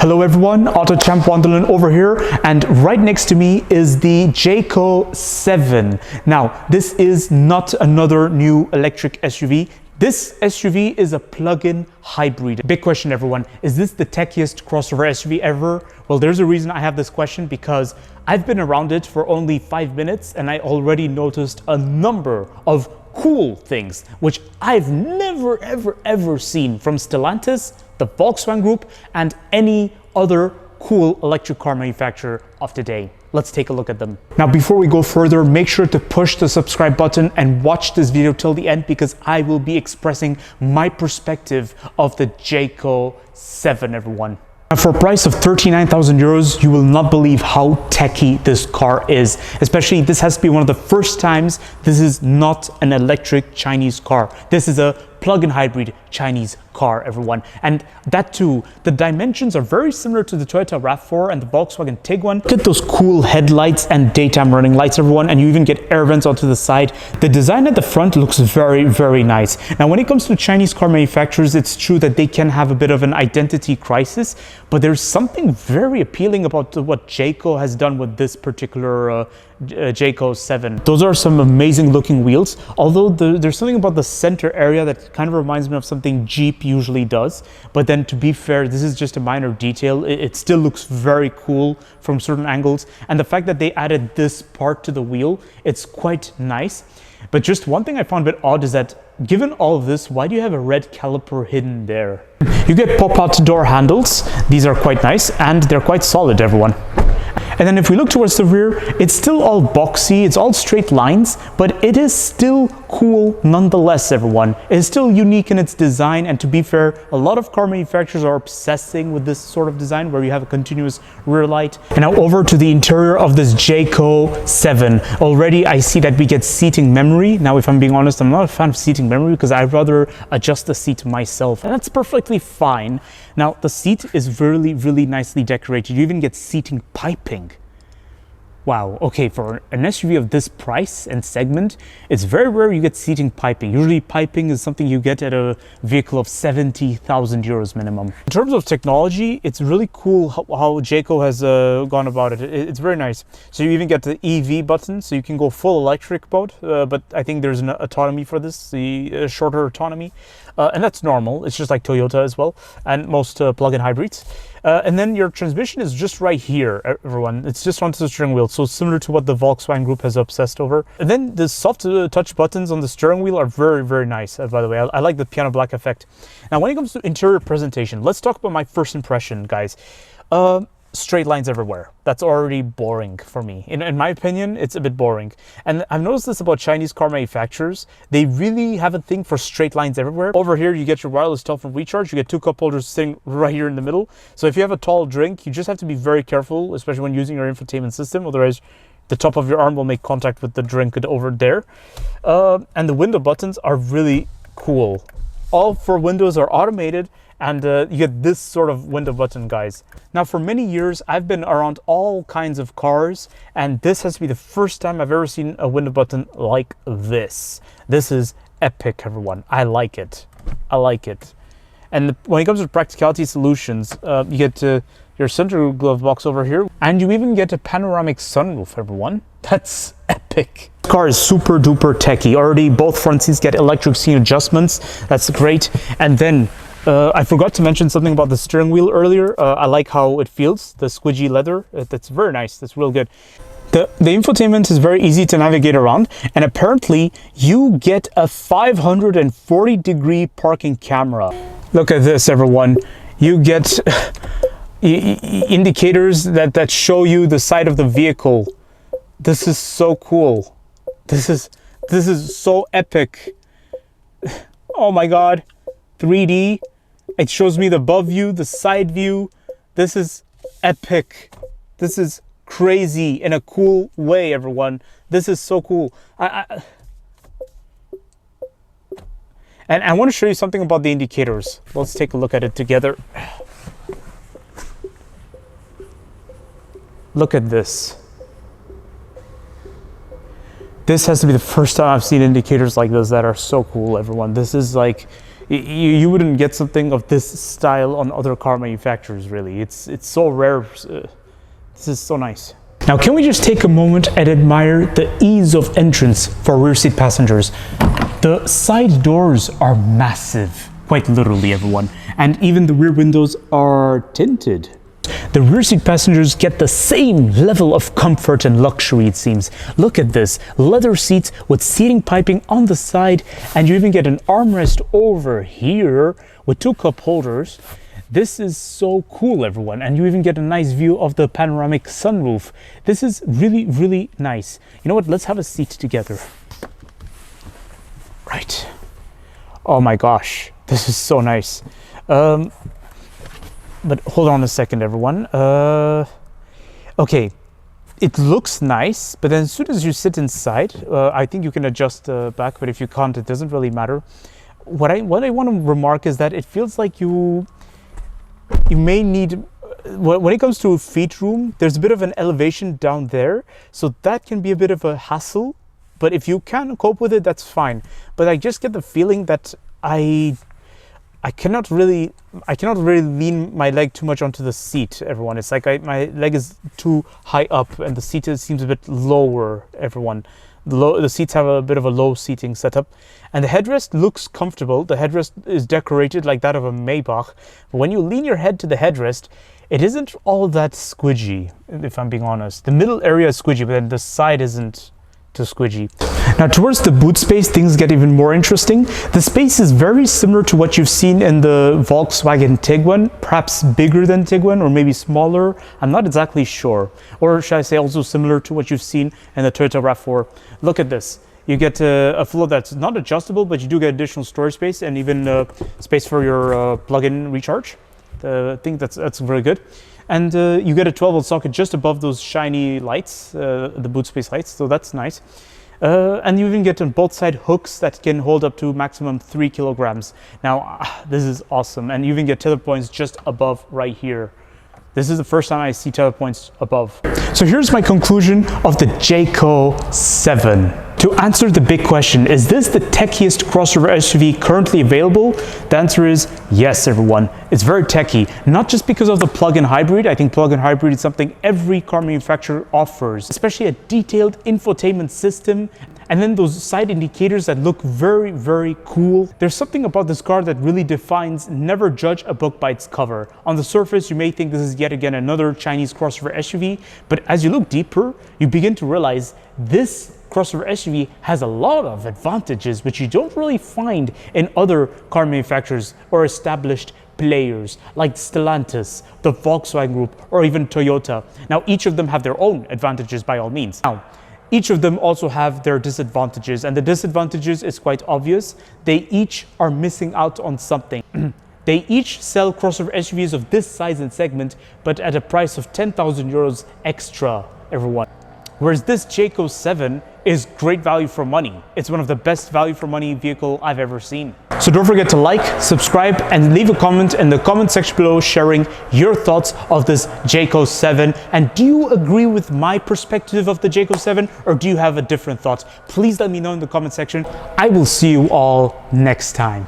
Hello everyone, AutoChamp Wandelen over here, and right next to me is the Jaecoo 7. Now, this is not another new electric SUV. This SUV is a plug-in hybrid. Big question, everyone. Is this the techiest crossover SUV ever? Well, there's a reason I have this question, because I've been around it for only 5 minutes and I already noticed a number of cool things which I've never ever seen from Stellantis, the Volkswagen Group, and any other cool electric car manufacturer of today. Let's take a look at them. Now, before we go further, make sure to push the subscribe button and watch this video till the end, because I will be expressing my perspective of the Jaecoo 7, everyone. Now, for a price of 39,000 euros, you will not believe how techy this car is. Especially, this has to be one of the first times this is not an electric Chinese car. This is a plug-in hybrid Chinese car, everyone. And that too, the dimensions are very similar to the Toyota RAV4 and the Volkswagen Tiguan. Get those cool headlights and daytime running lights, everyone, and you even get air vents onto the side. The design at the front looks very nice. Now, when it comes to Chinese car manufacturers, it's true that they can have a bit of an identity crisis, but there's something very appealing about what Jaecoo has done with this particular Jaecoo 7. Those are some amazing looking wheels, although there's something about the center area that kind of reminds me of something Jeep usually does. But then, to be fair, this is just a minor detail. It still looks very cool from certain angles, and the fact that they added this part to the wheel, it's quite nice. But just one thing I found a bit odd is that, given all of this, why do you have a red caliper hidden there? You get pop-out door handles. These are quite nice, and they're quite solid, everyone. And then if we look towards the rear, it's still all boxy, it's all straight lines, but it is still cool nonetheless, everyone. It is still unique in its design, and to be fair, a lot of car manufacturers are obsessing with this sort of design where you have a continuous rear light. And now over to the interior of this Jaecoo 7. Already I see that we get seating memory. Now, if I'm being honest, I'm not a fan of seating memory because I'd rather adjust the seat myself, and that's perfectly fine. Now, the seat is really nicely decorated. You even get seating piping. Wow, okay, for an SUV of this price and segment, it's very rare you get seating piping. Usually piping is something you get at a vehicle of 70,000 euros minimum. In terms of technology, it's really cool how Jaecoo has gone about it. It's very nice. So you even get the EV button, so you can go full electric mode, but I think there's an autonomy for this, the shorter autonomy. And that's normal. It's just like Toyota as well, and most plug-in hybrids. And then your transmission is just right here, everyone. It's just onto the steering wheel, so similar to what the Volkswagen Group has obsessed over. And then the soft touch buttons on the steering wheel are very nice, by the way. I like the piano black effect. Now, when it comes to interior presentation, let's talk about my first impression, guys. Straight lines everywhere. That's already boring for me. In my opinion, it's a bit boring. And I've noticed this about Chinese car manufacturers. They really have a thing for straight lines everywhere. Over here, you get your wireless telephone recharge. You get two cup holders sitting right here in the middle. So if you have a tall drink, you just have to be very careful, especially when using your infotainment system. Otherwise, the top of your arm will make contact with the drink over there. And the window buttons are really cool. All 4 windows are automated, and you get this sort of window button, guys. Now, for many years, I've been around all kinds of cars, and this has to be the first time I've ever seen a window button like this. This is epic, everyone. I like it. I like it. And when it comes to practicality solutions, you get your center glove box over here, and you even get a panoramic sunroof, everyone. That's epic. This car is super duper techy. Already, both front seats get electric seat adjustments. That's great. And then I forgot to mention something about the steering wheel earlier. I like how it feels, the squidgy leather. That's very nice. That's real good. The infotainment is very easy to navigate around, and apparently you get a 540-degree parking camera. Look at this, everyone. You get indicators that show you the side of the vehicle. This is so cool. This is so epic. Oh my God. 3D. It shows me the above view, the side view. This is epic. This is crazy in a cool way, everyone. This is so cool. And I want to show you something about the indicators. Let's take a look at it together. Look at this. This has to be the first time I've seen indicators like this that are so cool, everyone. This is like, You wouldn't get something of this style on other car manufacturers, really. It's so rare. This is so nice. Now, can we just take a moment and admire the ease of entrance for rear seat passengers? The side doors are massive, quite literally, everyone. And even the rear windows are tinted. The rear seat passengers get the same level of comfort and luxury, it seems. Look at this, leather seats with seating piping on the side, and you even get an armrest over here with 2 cup holders. This is so cool, everyone, and you even get a nice view of the panoramic sunroof. This is really, really nice. You know what, let's have a seat together. Right. Oh my gosh, this is so nice. But hold on a second, everyone. Okay, it looks nice, but then as soon as you sit inside, I think you can adjust back, but if you can't, it doesn't really matter. What I want to remark is that it feels like you may need, when it comes to feet room, there's a bit of an elevation down there, so that can be a bit of a hassle, but if you can cope with it, that's fine. But I just get the feeling that I cannot really lean my leg too much onto the seat, everyone. It's like my leg is too high up and the seat seems a bit lower, everyone. The seats have a bit of a low seating setup, and the headrest looks comfortable. The headrest is decorated like that of a Maybach, but when you lean your head to the headrest, it isn't all that squidgy, if I'm being honest. The middle area is squidgy, but then the side isn't too squidgy. Now, towards the boot space, things get even more interesting. The space is very similar to what you've seen in the Volkswagen Tiguan, perhaps bigger than Tiguan or maybe smaller. I'm not exactly sure. Or should I say also similar to what you've seen in the Toyota RAV4. Look at this. You get a floor that's not adjustable, but you do get additional storage space and even space for your plug-in recharge. I think that's very good. And you get a 12-volt socket just above those shiny lights, the boot space lights, so that's nice. And you even get on both side hooks that can hold up to maximum 3 kilograms. Now, this is awesome. And you even get tether points just above right here. This is the first time I see tether points above. So here's my conclusion of the Jaecoo 7. To answer the big question, is this the techiest crossover SUV currently available? The answer is yes, everyone. It's very techy, not just because of the plug-in hybrid. I think plug-in hybrid is something every car manufacturer offers, especially a detailed infotainment system, and then those side indicators that look very, very cool. There's something about this car that really defines never judge a book by its cover. On the surface, you may think this is yet again another Chinese crossover SUV, but as you look deeper, you begin to realize this crossover SUV has a lot of advantages which you don't really find in other car manufacturers or established players like Stellantis, the Volkswagen Group, or even Toyota. Now, each of them have their own advantages by all means. Now, each of them also have their disadvantages, and the disadvantages is quite obvious. They each are missing out on something. They each sell crossover SUVs of this size and segment, but at a price of 10,000 euros extra, everyone. Whereas this Jaecoo 7 is great value for money. It's one of the best value for money vehicle I've ever seen. So don't forget to like, subscribe, and leave a comment in the comment section below sharing your thoughts of this Jaecoo 7. And do you agree with my perspective of the Jaecoo 7, or do you have a different thought? Please let me know in the comment section. I will see you all next time.